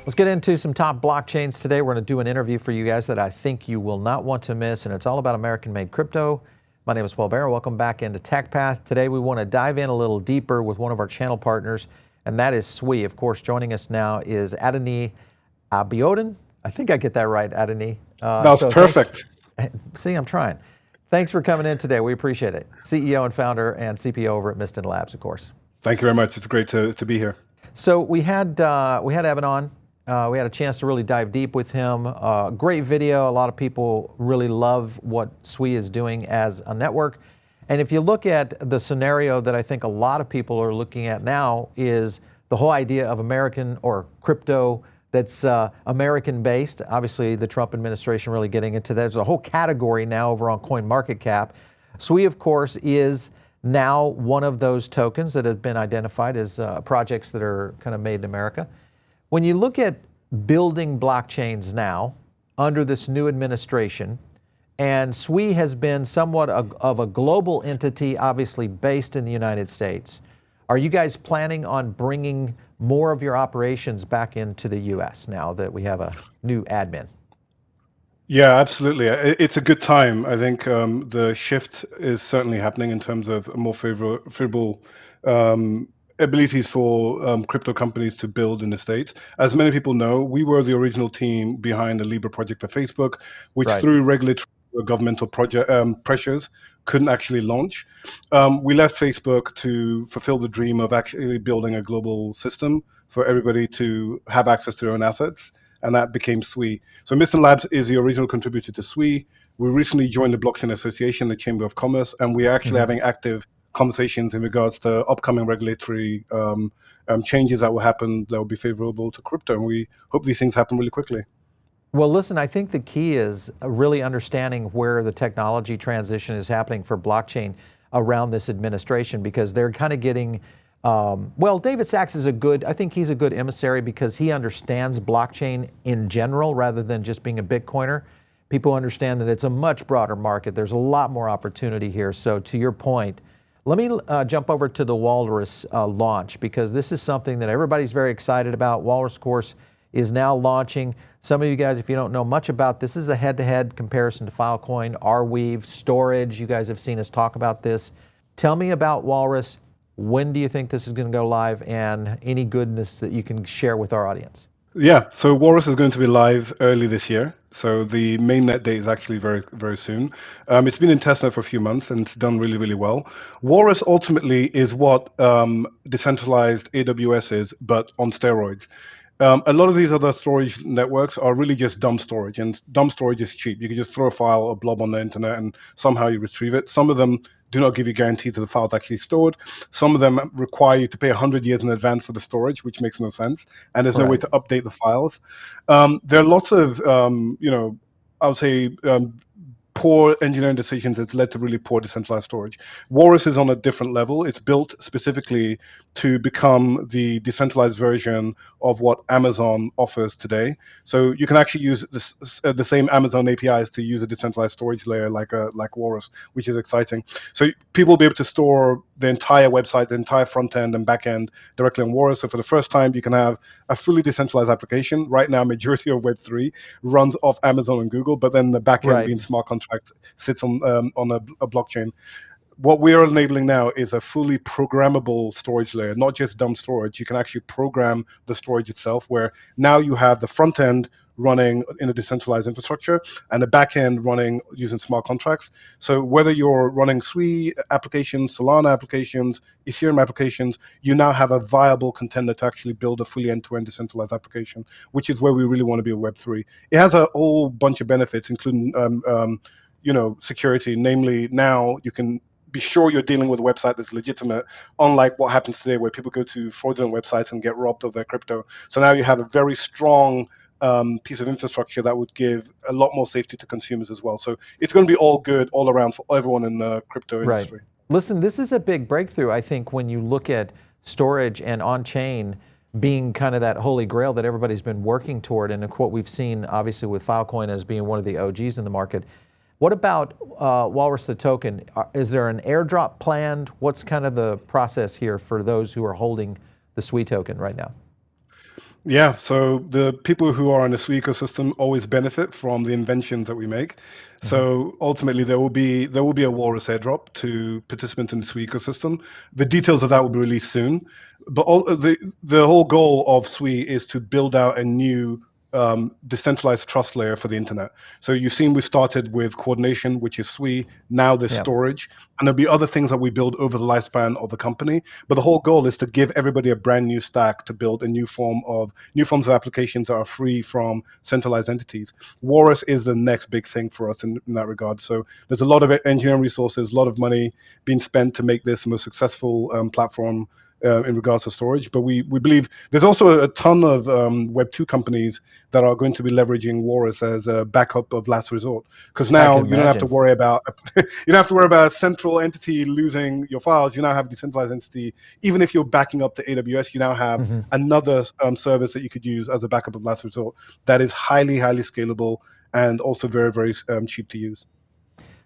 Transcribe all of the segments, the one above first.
Let's get into some top blockchains today. We're going to do an interview for you guys that I think you will not want to miss, and it's all about American-made crypto. My name is Paul Barrow. Welcome back into TechPath. Today we want to dive in a little deeper with one of our channel partners, and that is Sui. Of course, joining us now is Adeniyi Abiodun. I think I get that right, Adeniyi. That's perfect. See, I'm trying. Thanks for coming in today. We appreciate it. CEO and founder and CPO over at Mysten Labs, of course. Thank you very much. It's great to be here. So we had Evan on. We had a chance to really dive deep with him. Great video. A lot of people really love what Sui is doing as a network. And if you look at the scenario that I think a lot of people are looking at now is the whole idea of American or crypto that's American-based. Obviously, the Trump administration really getting into that. There's a whole category now over on CoinMarketCap. Sui, of course, is now one of those tokens that have been identified as projects that are kind of made in America. When you look at building blockchains now under this new administration, and Sui has been somewhat of a global entity, obviously based in the United States, are you guys planning on bringing more of your operations back into the U.S. now that we have a new admin? Yeah, absolutely. It's a good time. I think the shift is certainly happening in terms of a more favorable abilities for crypto companies to build in the States. As many people know, we were the original team behind the Libra project at Facebook, which through regulatory governmental pressures couldn't actually launch. We left Facebook to fulfill the dream of actually building a global system for everybody to have access to their own assets, and that became Sui. So Mysten Labs is the original contributor to Sui. We recently joined the Blockchain Association, the Chamber of Commerce, and we're actually having active conversations in regards to upcoming regulatory changes that will happen that will be favorable to crypto, and we hope these things happen really quickly. Well, listen, I think the key is really understanding where the technology transition is happening for blockchain around this administration, because they're kind of getting, well, David Sachs is I think he's a good emissary because he understands blockchain in general rather than just being a Bitcoiner. People understand that it's a much broader market. There's a lot more opportunity here. So to your point, let me jump over to the Walrus launch, because this is something that everybody's very excited about. Walrus, of course, is now launching. Some of you guys, if you don't know much about this, is a head-to-head comparison to Filecoin, Arweave, storage. You guys have seen us talk about this. Tell me about Walrus. When do you think this is going to go live, and any goodness that you can share with our audience? Yeah, so Walrus is going to be live early this year. So the mainnet date is actually very, very soon. It's been in testnet for a few months and it's done really, really well. Walrus ultimately is what decentralized AWS is, but on steroids. A lot of these other storage networks are really just dumb storage, and dumb storage is cheap. You can just throw a file, a blob on the internet, and somehow you retrieve it. Some of them do not give you guarantees that the file is actually stored. Some of them require you to pay 100 years in advance for the storage, which makes no sense, and there's no way to update the files. There are lots of, I would say, poor engineering decisions that's led to really poor decentralized storage. Walrus is on a different level. It's built specifically to become the decentralized version of what Amazon offers today. So you can actually use the same Amazon APIs to use a decentralized storage layer like Walrus, which is exciting. So people will be able to store the entire website, the entire front end and back end directly on Walrus. So for the first time, you can have a fully decentralized application. Right now, majority of Web3 runs off Amazon and Google, but then the back end being smart contract sits on a blockchain. What we are enabling now is a fully programmable storage layer, not just dumb storage. You can actually program the storage itself, where now you have the front end running in a decentralized infrastructure and the back end running using smart contracts. So whether you're running Sui applications, Solana applications, Ethereum applications, you now have a viable contender to actually build a fully end-to-end decentralized application, which is where we really want to be with Web3. It has a whole bunch of benefits, including security. Namely, now you can be sure you're dealing with a website that's legitimate, unlike what happens today where people go to fraudulent websites and get robbed of their crypto. So now you have a very strong piece of infrastructure that would give a lot more safety to consumers as well. So it's going to be all good all around for everyone in the crypto industry. Listen, this is a big breakthrough, I think, when you look at storage and on-chain being kind of that holy grail that everybody's been working toward, and what we've seen obviously with Filecoin as being one of the OGs in the market. What about Walrus the token? Is there an airdrop planned? What's kind of the process here for those who are holding the Sui token right now? Yeah, so the people who are in the Sui ecosystem always benefit from the inventions that we make. Hmm. So ultimately, there will be a Walrus airdrop to participants in the Sui ecosystem. The details of that will be released soon. But the whole goal of Sui is to build out a new decentralized trust layer for the internet. So you've seen we started with coordination, which is Sui. Now there's Yeah. storage, and there'll be other things that we build over the lifespan of the company. But the whole goal is to give everybody a brand new stack to build a new forms of applications that are free from centralized entities. Walrus is the next big thing for us in that regard. So there's a lot of engineering resources, a lot of money being spent to make this the most successful platform in regards to storage. But we believe there's also a ton of Web2 companies that are going to be leveraging Walrus as a backup of last resort. Because I can now you don't have to imagine. worry about you don't have to worry about a central entity losing your files. You now have a decentralized entity. Even if you're backing up to AWS, you now have Hmm. another service that you could use as a backup of last resort that is highly, highly scalable and also very, very cheap to use.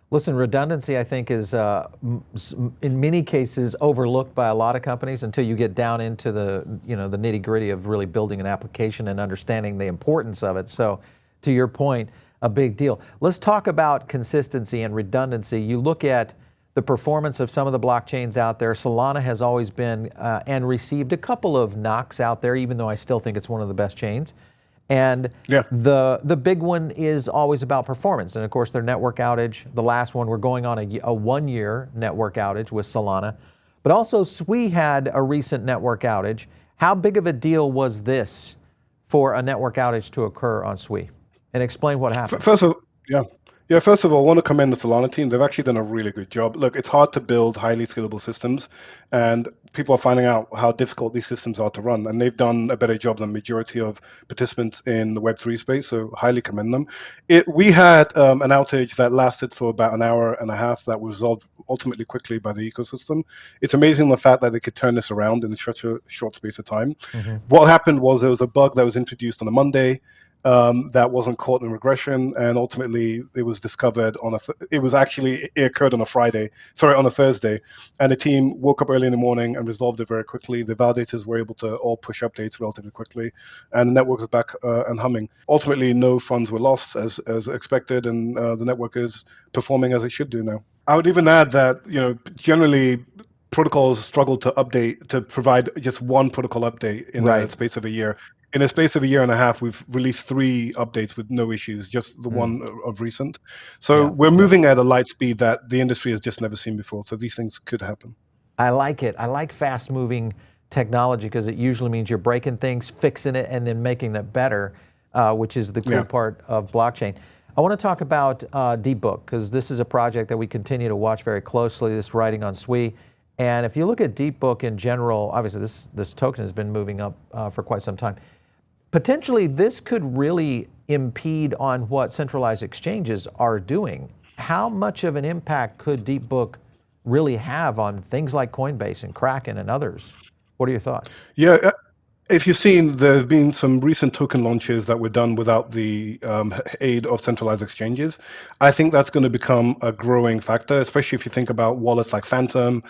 Listen, redundancy, I think, is in many cases overlooked by a lot of companies until you get down into the nitty gritty of really building an application and understanding the importance of it. So, to your point, a big deal. Let's talk about consistency and redundancy. You look at the performance of some of the blockchains out there. Solana has always been and received a couple of knocks out there, even though I still think it's one of the best chains. And Yeah. the big one is always about performance. And of course, their network outage, the last one, we're going on a 1 year network outage with Solana. But also, Sui had a recent network outage. How big of a deal was this for a network outage to occur on Sui? And explain what happened. First of yeah. Yeah, first of all, I want to commend the Solana team. They've actually done a really good job. Look, it's hard to build highly scalable systems, and people are finding out how difficult these systems are to run. And they've done a better job than the majority of participants in the Web3 space, so highly commend them. We had an outage that lasted for about an hour and a half that was resolved ultimately quickly by the ecosystem. It's amazing the fact that they could turn this around in such a short space of time. Hmm. What happened was there was a bug that was introduced on a Monday that wasn't caught in regression, and ultimately it was discovered on it occurred on a Friday, sorry, on a Thursday, and the team woke up early in the morning and resolved it very quickly. The validators were able to all push updates relatively quickly, and the network was back and humming. Ultimately, no funds were lost as expected, and the network is performing as it should do now. I would even add that generally protocols struggle to provide just one protocol update in a Right. space of a year. In a space of a year and a half, we've released 3 updates with no issues, just the Mm. one of recent. So Yeah. we're Yeah. moving at a light speed that the industry has just never seen before. So these things could happen. I like it. I like fast moving technology because it usually means you're breaking things, fixing it, and then making it better, which is the cool Yeah. part of blockchain. I want to talk about Deepbook because this is a project that we continue to watch very closely, this writing on Sui. And if you look at Deepbook in general, obviously this token has been moving up for quite some time. Potentially, this could really impede on what centralized exchanges are doing. How much of an impact could Deepbook really have on things like Coinbase and Kraken and others? What are your thoughts? Yeah, if you've seen, there's been some recent token launches that were done without the aid of centralized exchanges. I think that's going to become a growing factor, especially if you think about wallets like Phantom,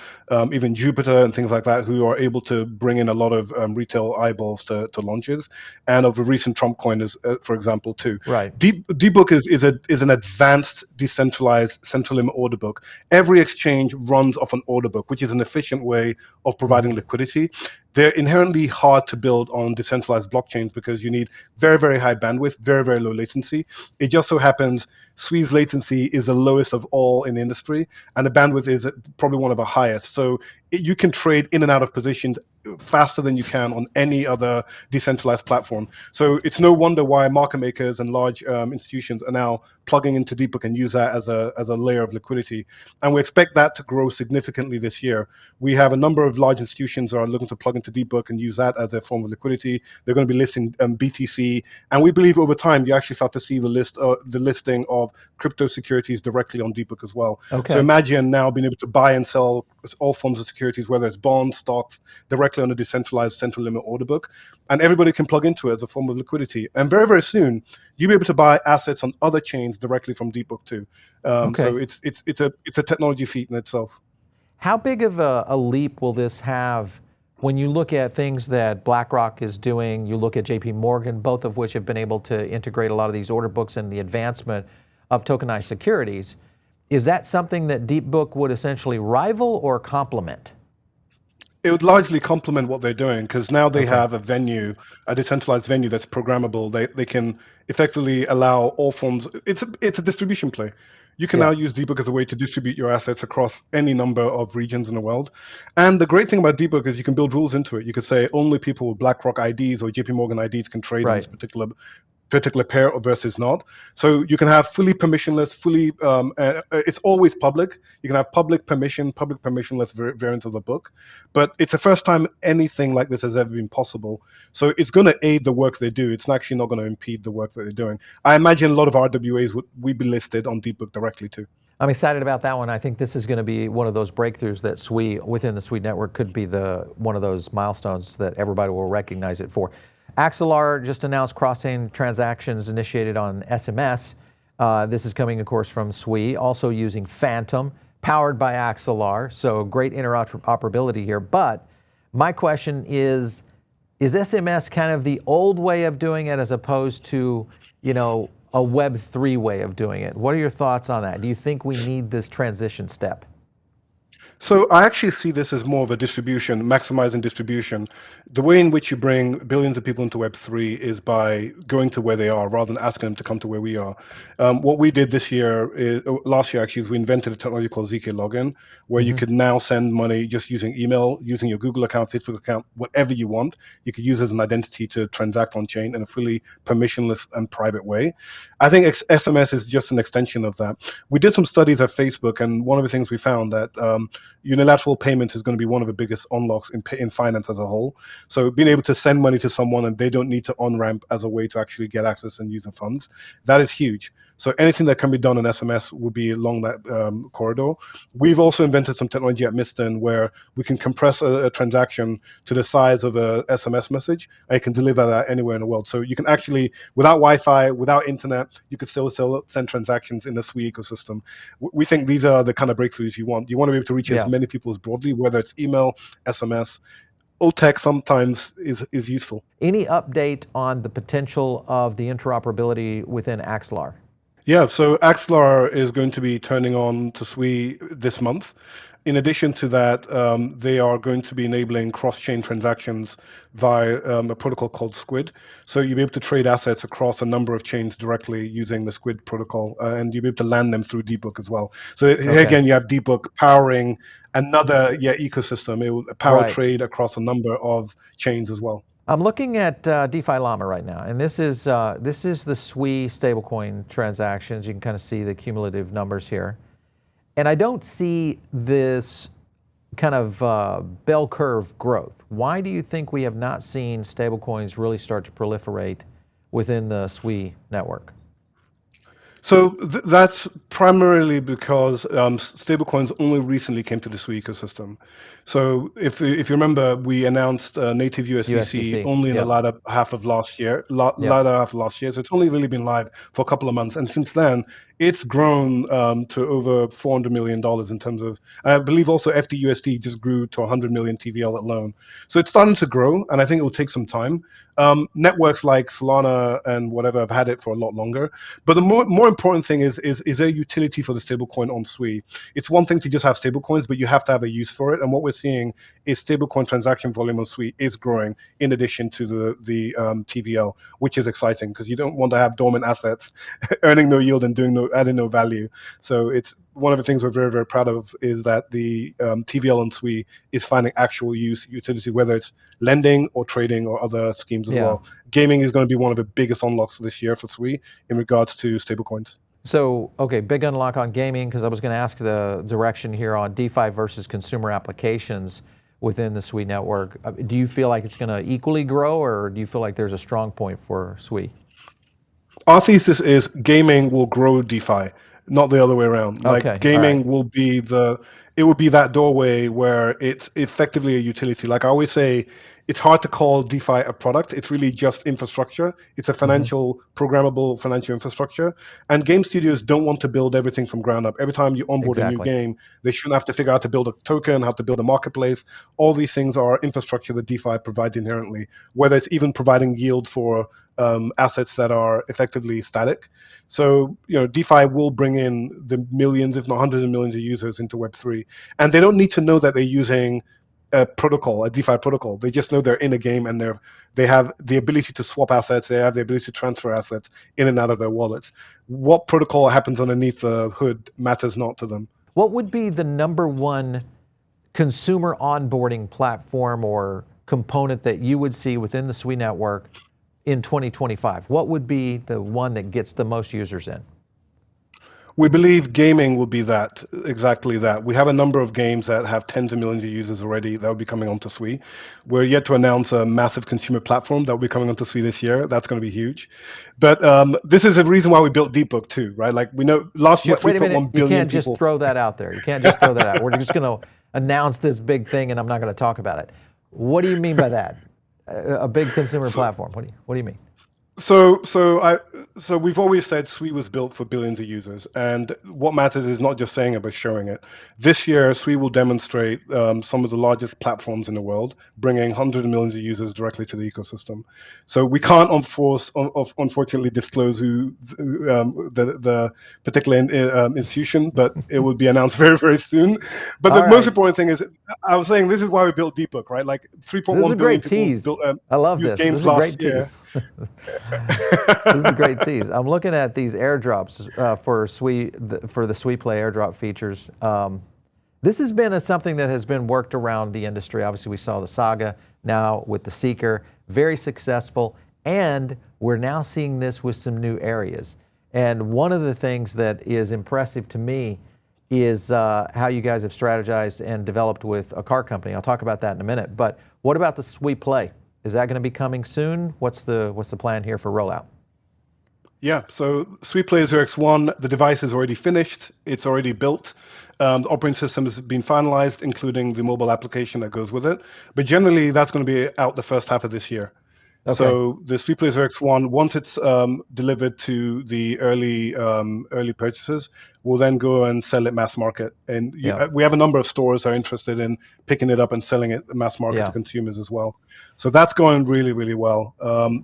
even Jupiter, and things like that, who are able to bring in a lot of retail eyeballs to launches, and of a recent Trump coin, for example, too. Right. Deepbook is an advanced decentralized central limit order book. Every exchange runs off an order book, which is an efficient way of providing Hmm. liquidity. They're inherently hard to build on decentralized blockchains because you need very, very high bandwidth, very, very low latency. It just so happens Sui's latency is the lowest of all in the industry, and the bandwidth is probably one of the highest. So you can trade in and out of positions faster than you can on any other decentralized platform. So it's no wonder why market makers and large institutions are now plugging into Deepbook and use that as a layer of liquidity. And we expect that to grow significantly this year. We have a number of large institutions that are looking to plug into Deepbook and use that as a form of liquidity. They're going to be listing BTC, and we believe over time you actually start to see the listing of crypto securities directly on Deepbook as well. So Okay. imagine now being able to buy and sell all forms of securities, whether it's bonds, stocks, directly on a decentralized central limit order book, and everybody can plug into it as a form of liquidity. And very, very soon, you'll be able to buy assets on other chains directly from Deepbook too. So Okay. it's a technology feat in itself. How big of a leap will this have when you look at things that BlackRock is doing, you look at JP Morgan, both of which have been able to integrate a lot of these order books and the advancement of tokenized securities, is that something that Deepbook would essentially rival or complement? It would largely complement what they're doing because now they Okay. have a venue, a decentralized venue that's programmable. They can effectively allow all forms. It's a distribution play. You can Yeah. now use Deepbook as a way to distribute your assets across any number of regions in the world. And the great thing about Deepbook is you can build rules into it. You could say only people with BlackRock IDs or JP Morgan IDs can trade on Right. this particular pair versus not. So you can have fully permissionless, it's always public. You can have public permissionless variants of the book. But it's the first time anything like this has ever been possible. So it's going to aid the work they do. It's actually not going to impede the work that they're doing. I imagine a lot of RWAs would be listed on Deepbook directly too. I'm excited about that one. I think this is going to be one of those breakthroughs that Sui, within the Sui network, could be one of those milestones that everybody will recognize it for. Axelar just announced cross-chain transactions initiated on SMS. This is coming, of course, from Sui, also using Phantom, powered by Axelar. So great interoperability here. But my question is SMS kind of the old way of doing it as opposed to, a Web3 way of doing it? What are your thoughts on that? Do you think we need this transition step? So I actually see this as more of a distribution, maximizing distribution. The way in which you bring billions of people into Web3 is by going to where they are rather than asking them to come to where we are. What we did last year actually, is we invented a technology called ZK Login, where you could now send money just using email, using your Google account, Facebook account, whatever you want. You could use as an identity to transact on chain in a fully permissionless and private way. I think SMS is just an extension of that. We did some studies at Facebook, and one of the things we found that unilateral payment is going to be one of the biggest unlocks in finance as a whole. So being able to send money to someone and they don't need to on-ramp as a way to actually get access and use the funds, that is huge. So anything that can be done in SMS will be along that corridor. We've also invented some technology at Mysten where we can compress a transaction to the size of a SMS message, and you can deliver that anywhere in the world. So you can actually, without Wi-Fi, without internet, you could still send transactions in the Sui ecosystem. We think these are the kind of breakthroughs you want. You want to be able to reach as many people as broadly, whether it's email, SMS. OTEC sometimes is useful. Any update on the potential of the interoperability within Axelar? Yeah, so Axelar is going to be turning on to Sui this month. In addition to that, they are going to be enabling cross-chain transactions via a protocol called Squid. So you'll be able to trade assets across a number of chains directly using the Squid protocol, and you'll be able to land them through Deepbook as well. So here again, you have Deepbook powering another ecosystem. It will power trade across a number of chains as well. I'm looking at DeFi Llama right now, and this is the Sui stablecoin transactions. You can kind of see the cumulative numbers here. And I don't see this kind of bell curve growth. Why do you think we have not seen stablecoins really start to proliferate within the Sui network? So that's primarily because stablecoins only recently came to the Sui ecosystem. So if you remember, we announced native USDC only in the latter half of last year. So it's only really been live for a couple of months, and since then it's grown to over $400 million in terms of. I believe also FDUSD just grew to 100 million TVL alone. So it's starting to grow, and I think it will take some time. Networks like Solana and whatever have had it for a lot longer, but the more important thing is there utility for the stablecoin on Sui? It's one thing to just have stablecoins, but you have to have a use for it. And what we're seeing is stablecoin transaction volume on Sui is growing in addition to the TVL, which is exciting because you don't want to have dormant assets earning no yield and adding no value. So it's one of the things we're very, very proud of is that the TVL on Sui is finding actual utility, whether it's lending or trading or other schemes as well. Gaming is going to be one of the biggest unlocks this year for Sui in regards to stablecoins. So, okay, big unlock on gaming, because I was going to ask the direction here on DeFi versus consumer applications within the Sui network. Do you feel like it's going to equally grow, or do you feel like there's a strong point for Sui? Our thesis is gaming will grow DeFi, not the other way around. Like gaming will be it would be that doorway where it's effectively a utility. Like I always say, it's hard to call DeFi a product. It's really just infrastructure. It's a financial, programmable financial infrastructure. And game studios don't want to build everything from ground up. Every time you onboard a new Exactly. game, they shouldn't have to figure out how to build a token, how to build a marketplace. All these things are infrastructure that DeFi provides inherently, whether it's even providing yield for assets that are effectively static. So, DeFi will bring in the millions, if not hundreds of millions of users into Web3. And they don't need to know that they're using a protocol, a DeFi protocol. They just know they're in a game and they have the ability to swap assets. They have the ability to transfer assets in and out of their wallets. What protocol happens underneath the hood matters not to them. What would be the number one consumer onboarding platform or component that you would see within the Sui network in 2025? What would be the one that gets the most users in? We believe gaming will be that, exactly that. We have a number of games that have tens of millions of users already that will be coming onto Sui. We're yet to announce a massive consumer platform that will be coming onto Sui this year. That's going to be huge. But this is a reason why we built Deepbook too, right? Like we know last year, Wait a 3.1 minute, you billion can't just people. throw that out there. You can't just throw that out. We're just going to announce this big thing and I'm not going to talk about it. What do you mean by that? A big consumer platform. What do you mean? So we've always said Sui was built for billions of users, and what matters is not just saying it but showing it. This year, Sui will demonstrate some of the largest platforms in the world, bringing hundreds of millions of users directly to the ecosystem. So we can't unfortunately disclose who the particular institution, but it will be announced very, very soon. But All the most right. important thing is, I was saying this is why we built Deepbook, right? Like This is a 3.1 billion great people tease. built I love used this. This is games a great last year. tease. This is a great tease. I'm looking at these airdrops for the Sui Play airdrop features. This has been something that has been worked around the industry. Obviously, we saw the Saga now with the Seeker, very successful, and we're now seeing this with some new areas. And one of the things that is impressive to me is how you guys have strategized and developed with a car company. I'll talk about that in a minute. But what about the Sui Play? Is that going to be coming soon? What's the plan here for rollout? Yeah, so Sui Play OX1, the device is already finished. It's already built. The operating system has been finalized, including the mobile application that goes with it. But generally, that's going to be out the first half of this year. Okay. So the Sui Play OX1, once it's delivered to the early purchasers, we'll then go and sell it mass market. And Yeah. we have a number of stores that are interested in picking it up and selling it mass market to Yeah. consumers as well. So that's going really, really well.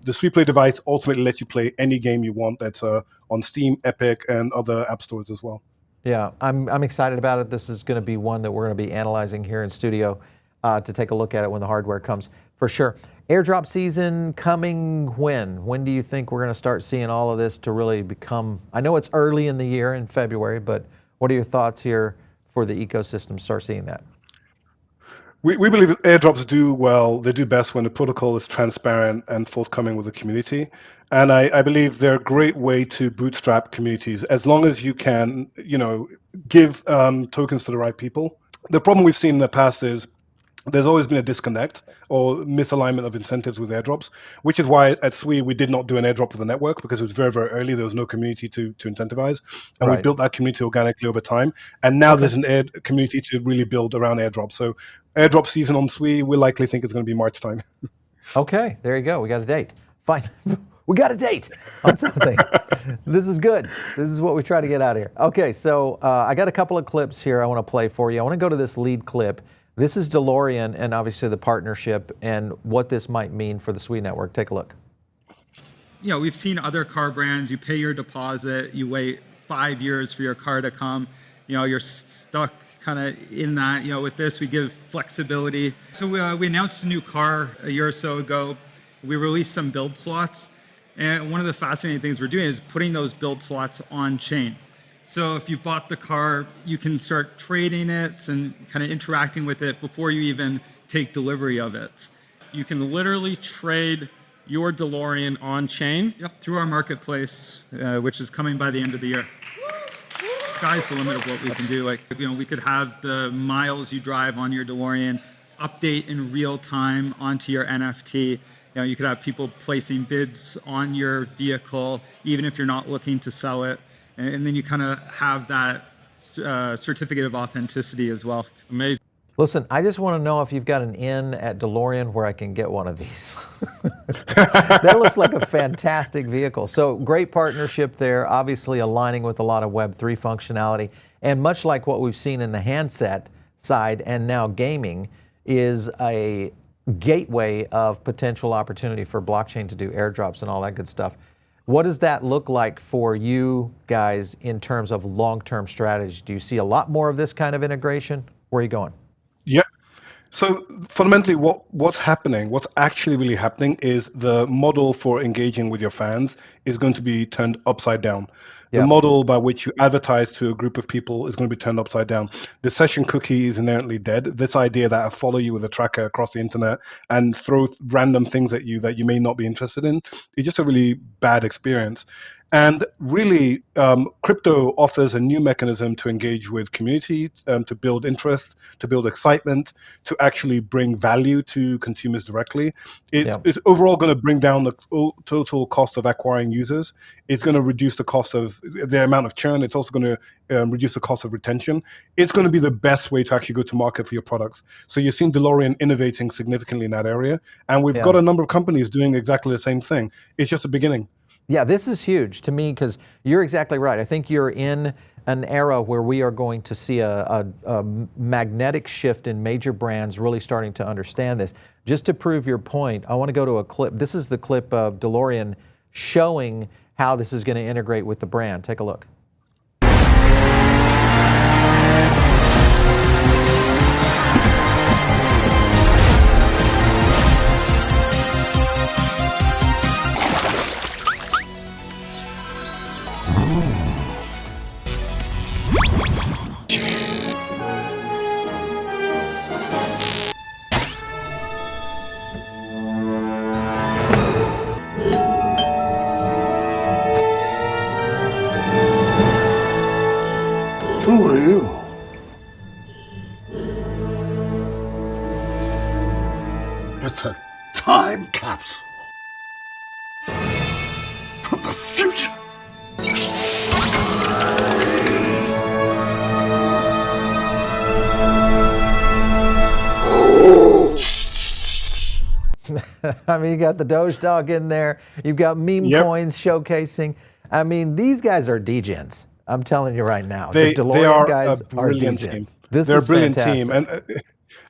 The Sui Play device ultimately lets you play any game you want that's on Steam, Epic, and other app stores as well. Yeah. I'm excited about it. This is going to be one that we're going to be analyzing here in studio to take a look at it when the hardware comes for sure. Airdrop season coming when? When do you think we're going to start seeing all of this to really become, I know it's early in the year in February, but what are your thoughts here for the ecosystem to start seeing that? We believe airdrops do well. They do best when the protocol is transparent and forthcoming with the community. And I believe they're a great way to bootstrap communities as long as you can, give tokens to the right people. The problem we've seen in the past is there's always been a disconnect or misalignment of incentives with airdrops, which is why at Sui we did not do an airdrop for the network because it was very, very early. There was no community to incentivize. And we Right. built that community organically over time. And now Okay. there's an community to really build around airdrops. So airdrop season on Sui, we likely think it's going to be March time. Okay. There you go. We got a date. Fine. We got a date on something. This is good. This is what we try to get out of here. Okay. So I got a couple of clips here I want to play for you. I want to go to this lead clip. This is DeLorean and obviously the partnership and what this might mean for the Sui network. Take a look. We've seen other car brands, you pay your deposit, you wait 5 years for your car to come, you're stuck kind of in that. With this, we give flexibility. So we announced a new car a year or so ago. We released some build slots. And one of the fascinating things we're doing is putting those build slots on chain. So if you bought the car, you can start trading it and kind of interacting with it before you even take delivery of it. You can literally trade your DeLorean on chain. Yep, through our marketplace, which is coming by the end of the year. Sky's the limit of what we can do. We could have the miles you drive on your DeLorean update in real time onto your NFT. You could have people placing bids on your vehicle, even if you're not looking to sell it. And then you kind of have that certificate of authenticity as well. Amazing. Listen, I just want to know if you've got an in at DeLorean where I can get one of these. That looks like a fantastic vehicle. So great partnership there, obviously aligning with a lot of Web3 functionality. And much like what we've seen in the handset side and now gaming is a gateway of potential opportunity for blockchain to do airdrops and all that good stuff. What does that look like for you guys in terms of long-term strategy? Do you see a lot more of this kind of integration? Where are you going? Yeah. So fundamentally, what's happening, what's actually really happening is the model for engaging with your fans is going to be turned upside down. The Yeah. model by which you advertise to a group of people is going to be turned upside down. The session cookie is inherently dead. This idea that I follow you with a tracker across the internet and throw random things at you that you may not be interested in is just a really bad experience. And really, crypto offers a new mechanism to engage with community, to build interest, to build excitement, to actually bring value to consumers directly. It's overall going to bring down the total cost of acquiring users. It's going to reduce the cost of the amount of churn. It's also going to reduce the cost of retention. It's going to be the best way to actually go to market for your products. So you've seen DeLorean innovating significantly in that area. And we've got a number of companies doing exactly the same thing. It's just a beginning. Yeah, this is huge to me because you're exactly right. I think you're in an era where we are going to see a magnetic shift in major brands really starting to understand this. Just to prove your point, I want to go to a clip. This is the clip of DeLorean showing how this is going to integrate with the brand. Take a look. Who are you? It's a time capsule from the future. I mean, you got the Doge Dog in there. You've got meme coins showcasing. I mean, these guys are degens. I'm telling you right now. They the DeLorean are guys a brilliant are degens. team. This They're is a brilliant fantastic. team.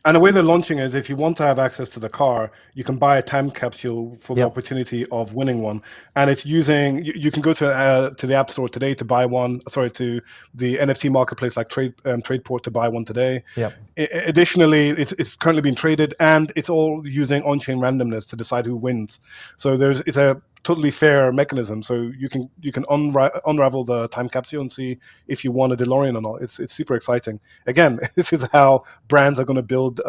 And the way they're launching it is if you want to have access to the car, you can buy a time capsule for the opportunity of winning one. And it's using, you can go to the App Store today to buy one, to the NFT marketplace like Tradeport to buy one today. Yep. Additionally, it's currently being traded and it's all using on-chain randomness to decide who wins. So it's a totally fair mechanism. So you can unravel the time capsule and see if you won a DeLorean or not. It's super exciting. Again, this is how brands are going to build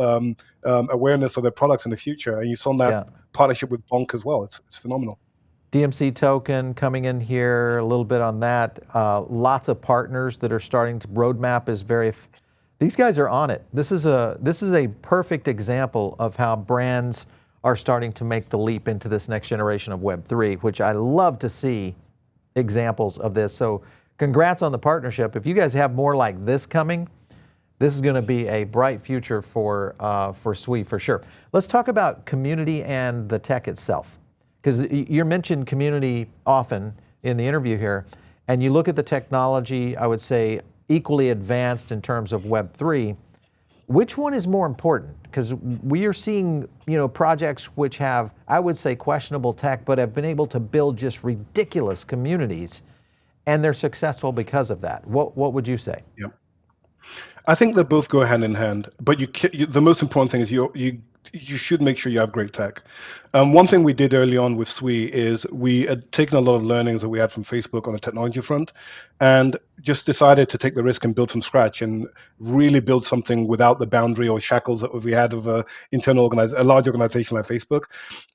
awareness of their products in the future. And you saw that partnership with Bonk as well. It's phenomenal. DMC token coming in here, a little bit on that. Lots of partners that are starting to roadmap is these guys are on it. This is a perfect example of how brands are starting to make the leap into this next generation of Web3, which I love to see examples of this. So congrats on the partnership. If you guys have more like this coming, this is going to be a bright future for Sui for sure. Let's talk about community and the tech itself, because you mentioned community often in the interview here, and you look at the technology, I would say equally advanced in terms of Web3. Which one is more important? Because we are seeing, projects which have, I would say, questionable tech, but have been able to build just ridiculous communities, and they're successful because of that. What would you say? Yeah, I think they both go hand in hand. But the most important thing is you should make sure you have great tech. One thing we did early on with Sui is we had taken a lot of learnings that we had from Facebook on the technology front and just decided to take the risk and build from scratch and really build something without the boundary or shackles that we had of a large organization like Facebook.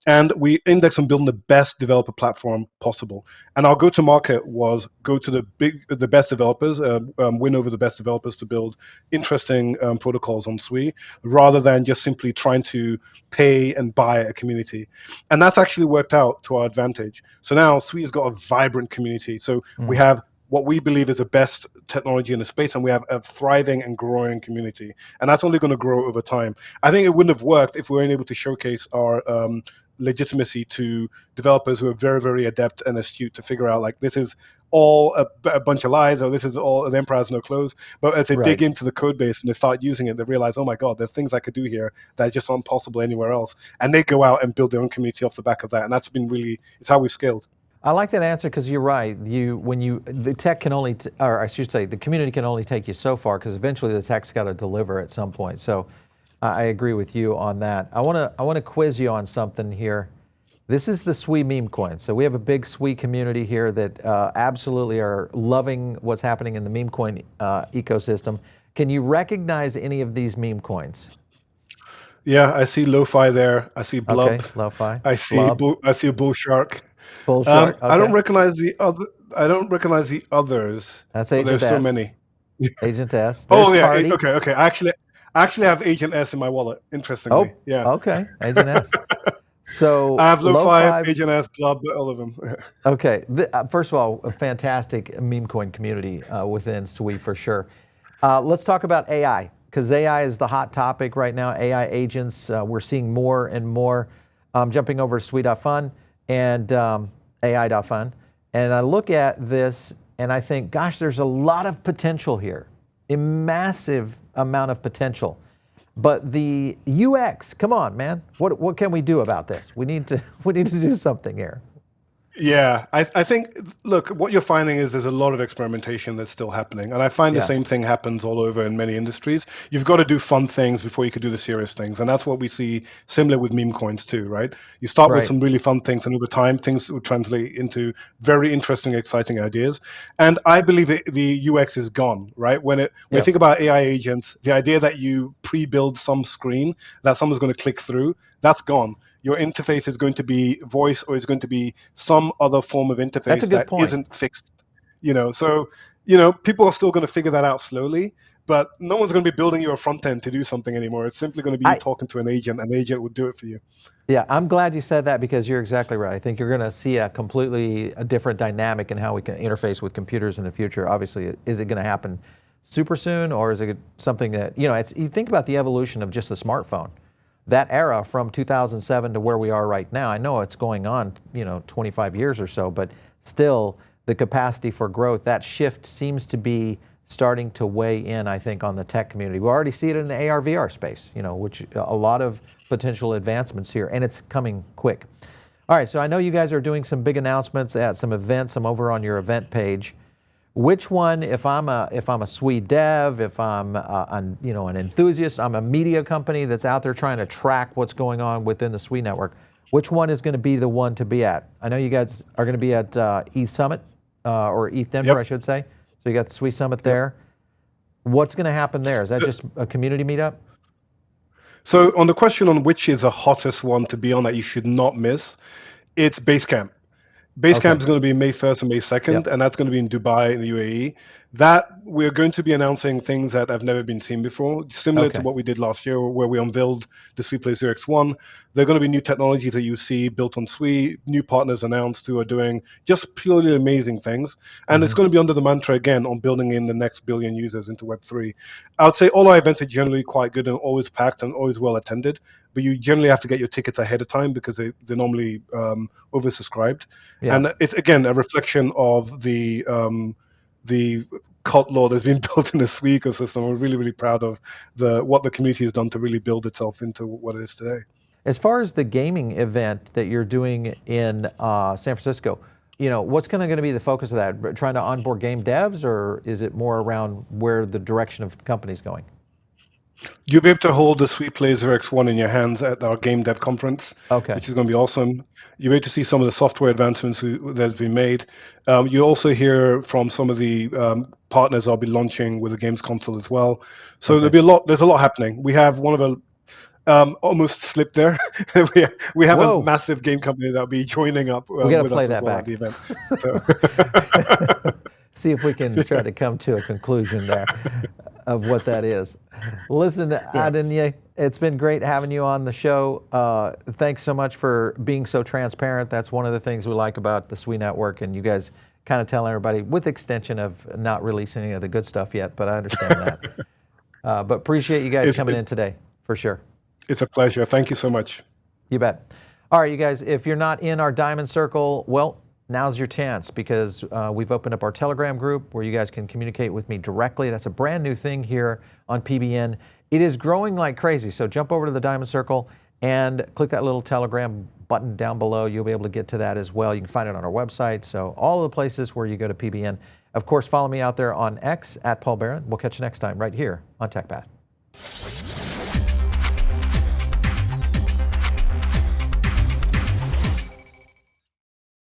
And we indexed on building the best developer platform possible. And our go-to-market was go to the best developers, win over the best developers to build interesting protocols on Sui, rather than just simply trying to pay and buy a community. And that's actually worked out to our advantage. So now Sui has got a vibrant community. So we have what we believe is the best technology in the space, and we have a thriving and growing community, and that's only going to grow over time. I think it wouldn't have worked if we weren't able to showcase our legitimacy to developers who are very, very adept and astute to figure out, like, this is all a bunch of lies, or this is all an empire has no clothes. But as they dig into the code base and they start using it, they realize, oh my God, there's things I could do here that just aren't possible anywhere else. And they go out and build their own community off the back of that. And that's been really, it's how we've scaled. I like that answer because you're right. The tech can only, or I should say, the community can only take you so far, because eventually the tech's got to deliver at some point. So I agree with you on that. I want to quiz you on something here. This is the Sui meme coin. So we have a big Sui community here that absolutely are loving what's happening in the meme coin ecosystem. Can you recognize any of these meme coins? Yeah, I see Lo-Fi there. I see Blub. Okay, Lo-Fi. I see a bull shark. Bull shark. Okay. I don't recognize the other. I don't recognize the others. That's Agent S. There's so many. Agent S. Oh yeah. Tardy. Okay. I actually have Agent S in my wallet. Interestingly. Oh. Yeah. Okay. Agent S. So I have Lo-Fi, Agent S, Blub, all of them. Okay. First of all, a fantastic meme coin community within Sui for sure. Let's talk about AI, because AI is the hot topic right now. AI agents. We're seeing more and more. Jumping over to Sui.fun and AI.fun, and I look at this and I think, gosh, there's a lot of potential here, a massive amount of potential. But the UX, come on, man, what can we do about this? We need to do something here. Yeah, I think, look, what you're finding is there's a lot of experimentation that's still happening. And I find the same thing happens all over in many industries. You've got to do fun things before you can do the serious things. And that's what we see similar with meme coins too, right? You start with some really fun things, and over time, things will translate into very interesting, exciting ideas. And I believe the UX is gone, right? When you think about AI agents, the idea that you pre-build some screen that someone's going to click through, that's gone. Your interface is going to be voice, or it's going to be some other form of interface that isn't fixed. So people are still going to figure that out slowly, but no one's going to be building you a front end to do something anymore. It's simply going to be you talking to an agent. An agent would do it for you. Yeah, I'm glad you said that, because you're exactly right. I think you're going to see a completely different dynamic in how we can interface with computers in the future. Obviously, is it going to happen super soon, or is it something that, you think about the evolution of just the smartphone. That era from 2007 to where we are right now, I know it's going on, 25 years or so, but still the capacity for growth, that shift seems to be starting to weigh in, I think, on the tech community. We already see it in the AR VR space, which a lot of potential advancements here, and it's coming quick. All right, so I know you guys are doing some big announcements at some events. I'm over on your event page. Which one, if I'm a Sui dev, if I'm an enthusiast, I'm a media company that's out there trying to track what's going on within the Sui network, which one is going to be the one to be at? I know you guys are going to be at ETH Summit, or ETH Denver, I should say. So you got the Sui Summit there. What's going to happen there? Is that just a community meetup? So on the question on which is the hottest one to be on that you should not miss, it's Basecamp. Basecamp is going to be May 1st and May 2nd, and that's going to be in Dubai in the UAE. That we're going to be announcing things that have never been seen before, similar to what we did last year, where we unveiled the Sui Play OX1. There are going to be new technologies that you see built on Sui, new partners announced who are doing just purely amazing things. And it's going to be under the mantra, again, on building in the next billion users into Web3. I would say all our events are generally quite good and always packed and always well attended, but you generally have to get your tickets ahead of time because they're normally oversubscribed. And it's, again, a reflection of the cult law that's been built in the Sui ecosystem. We're really, really proud of what the community has done to really build itself into what it is today. As far as the gaming event that you're doing in San Francisco, what's going to be the focus of that? Trying to onboard game devs, or is it more around where the direction of the company's going? You'll be able to hold the Sui Play OX1 in your hands at our Game Dev Conference, which is going to be awesome. You'll be able to see some of the software advancements that's been made. You also hear from some of the partners I'll be launching with the games console as well. So there'll be there's a lot happening. We have one of almost slipped there. we have a massive game company that'll be joining up we got to with play us that as well back. At the event. See if we can try to come to a conclusion there of what that is. Listen, Adeniyi, it's been great having you on the show. Thanks so much for being so transparent. That's one of the things we like about the Sui network, and you guys kind of telling everybody, with the extension of not releasing any of the good stuff yet, but I understand that. But appreciate you guys coming in today, for sure. It's a pleasure. Thank you so much. You bet. All right, you guys, if you're not in our Diamond Circle, well, now's your chance, because we've opened up our Telegram group where you guys can communicate with me directly. That's a brand new thing here on PBN. It is growing like crazy, so jump over to the Diamond Circle and click that little Telegram button down below. You'll be able to get to that as well. You can find it on our website. So all of the places where you go to PBN. Of course, follow me out there on X at Paul Barron. We'll catch you next time right here on TechPath.